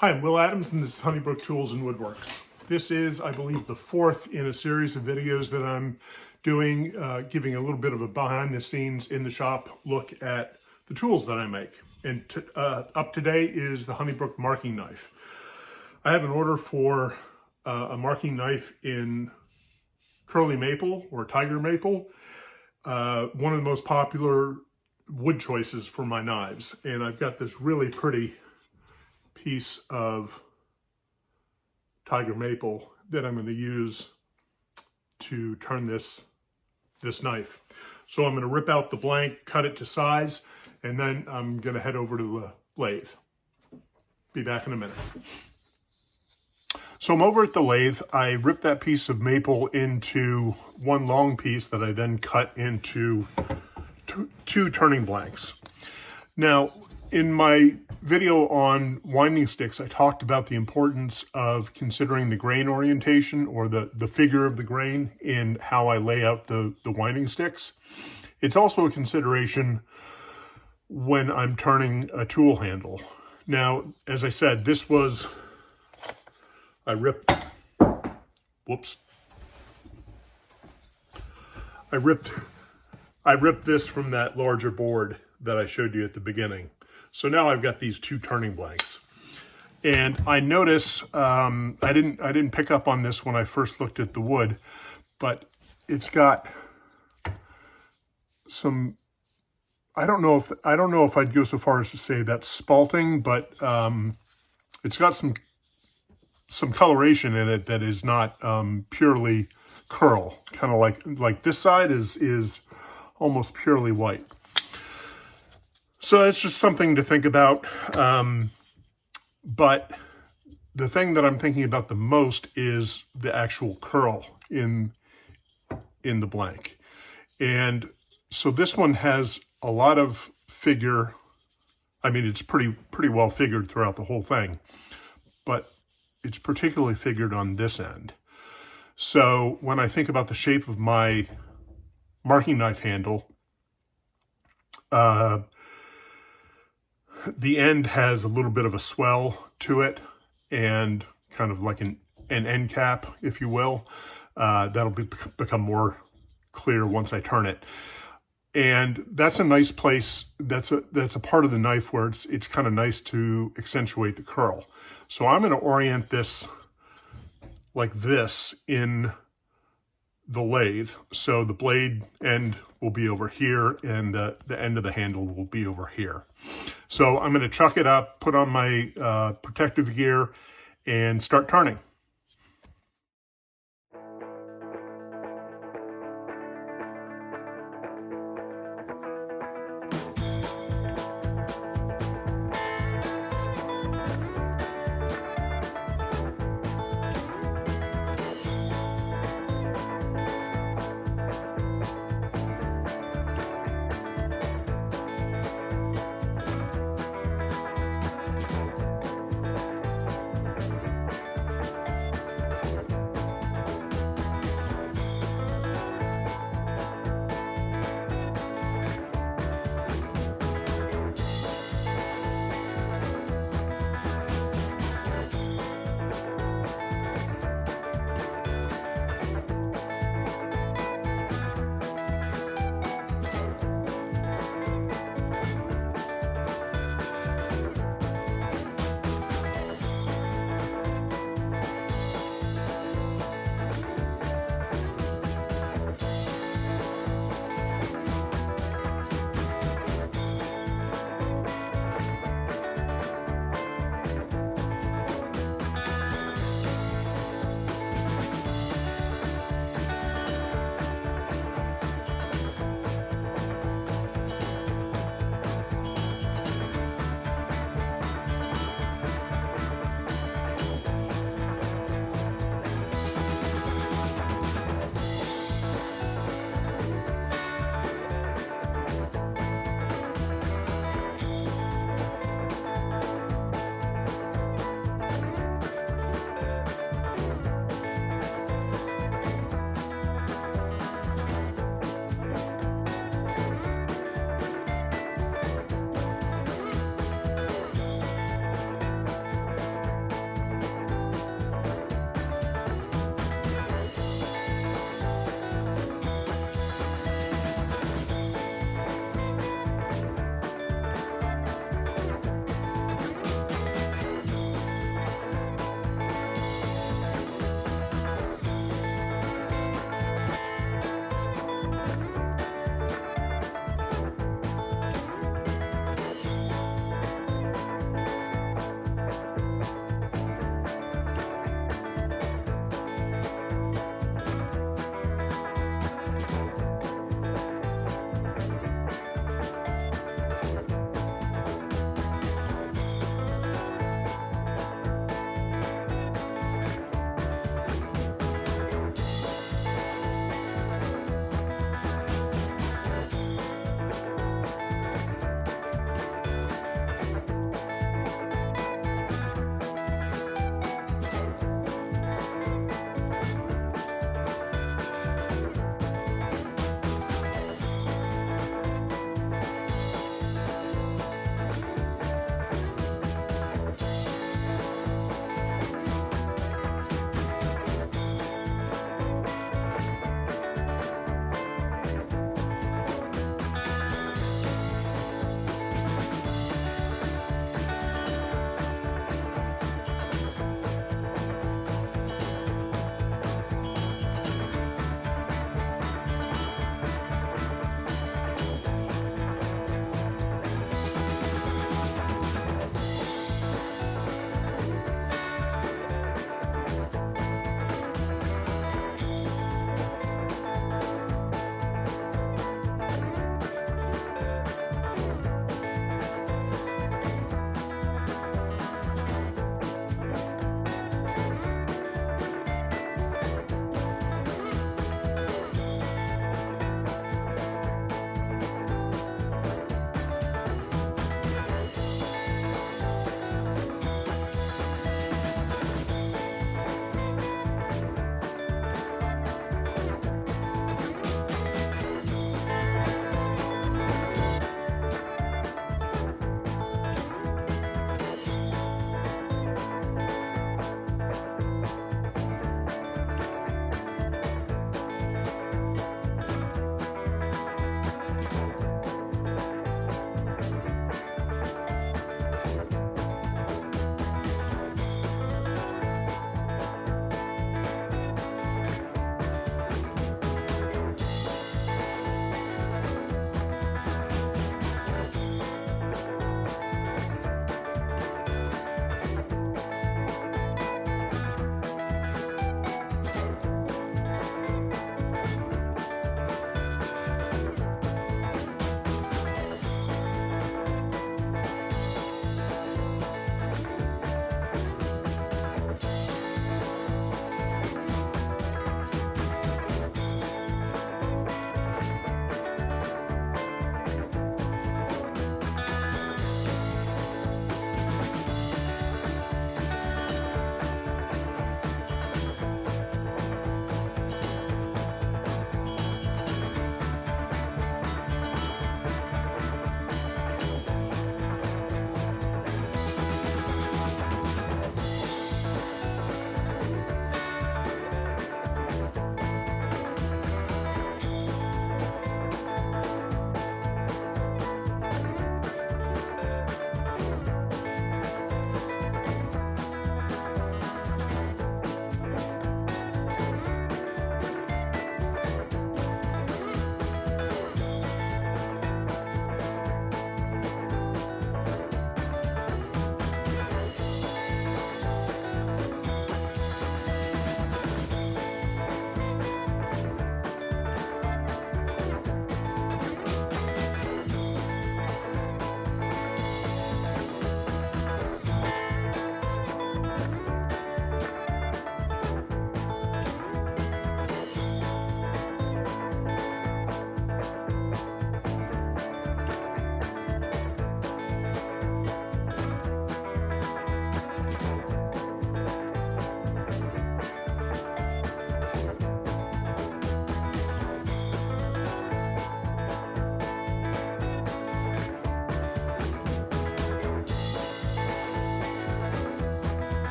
Hi, I'm Will Adams, and this is Honey Brook Tools and Woodworks. This is, I believe, the fourth in a series of videos that I'm doing, giving a little bit of a behind the scenes in the shop look at the tools that I make. And up today is the Honey Brook Marking Knife. I have an order for a marking knife in curly maple or tiger maple, one of the most popular wood choices for my knives. And I've got this really pretty piece of tiger maple that I'm going to use to turn this knife. So I'm going to rip out the blank, cut it to size, and then I'm going to head over to the lathe. Be back in a minute. So I'm over at the lathe. I ripped that piece of maple into one long piece that I then cut into two turning blanks. Now, in my video on winding sticks, I talked about the importance of considering the grain orientation or the figure of the grain in how I lay out the winding sticks. It's also a consideration when I'm turning a tool handle. Now, as I said, this was, I ripped this from that larger board that I showed you at the beginning. So now I've got these two turning blanks. And I notice, I didn't pick up on this when I first looked at the wood, but it's got some, I don't know if I'd go so far as to say that's spalting, but it's got some coloration in it that is not purely curl. Kind of like this side is almost purely white. So it's just something to think about. But the thing that I'm thinking about the most is the actual curl in the blank. And so this one has a lot of figure. I mean, it's pretty well figured throughout the whole thing, but it's particularly figured on this end. So when I think about the shape of my marking knife handle, the end has a little bit of a swell to it and kind of like an end cap, if you will. That'll become more clear once I turn it. And that's a nice place. That's a part of the knife where it's kind of nice to accentuate the curl. So I'm going to orient this like this in the lathe. So the blade end will be over here and the end of the handle will be over here. So I'm going to chuck it up, put on my protective gear, and start turning.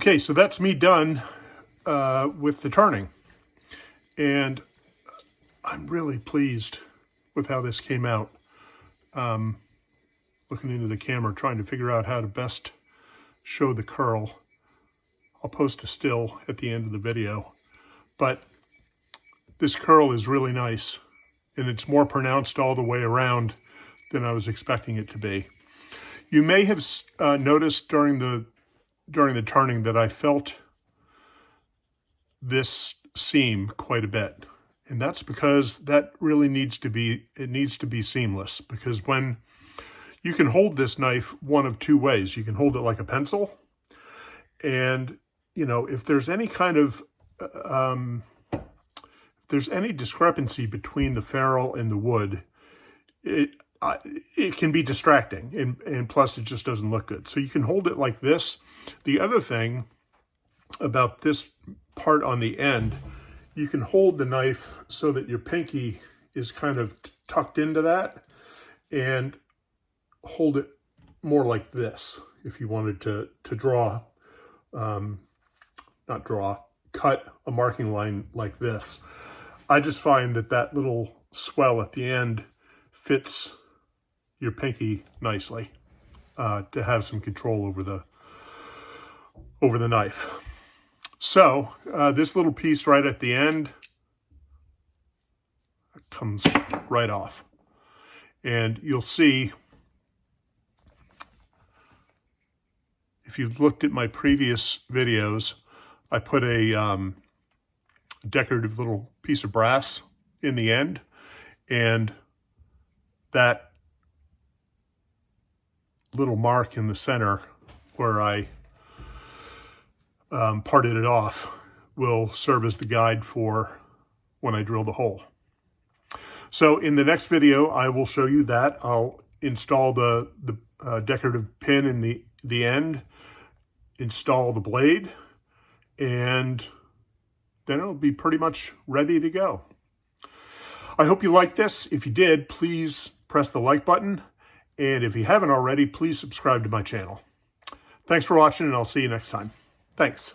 Okay, so that's me done with the turning. And I'm really pleased with how this came out. Looking into the camera, trying to figure out how to best show the curl. I'll post a still at the end of the video. But this curl is really nice, and it's more pronounced all the way around than I was expecting it to be. You may have noticed during the turning that I felt this seam quite a bit. And that's because that really needs to be seamless, because when you can hold this knife one of two ways. You can hold it like a pencil, and you know, if there's any kind of if there's any discrepancy between the ferrule and the wood, it can be distracting, and plus it just doesn't look good. So you can hold it like this. The other thing about this part on the end, you can hold the knife so that your pinky is kind of tucked into that, and hold it more like this if you wanted to draw, cut a marking line like this. I just find that little swell at the end fits your pinky nicely to have some control over the knife. So this little piece right at the end comes right off, and you'll see, if you've looked at my previous videos, I put a decorative little piece of brass in the end, and that little mark in the center where I parted it off will serve as the guide for when I drill the hole. So in the next video, I will show you that. I'll install the decorative pin in the end, install the blade, and then it'll be pretty much ready to go. I hope you liked this. If you did, please press the like button. And if you haven't already, please subscribe to my channel. Thanks for watching, and I'll see you next time. Thanks.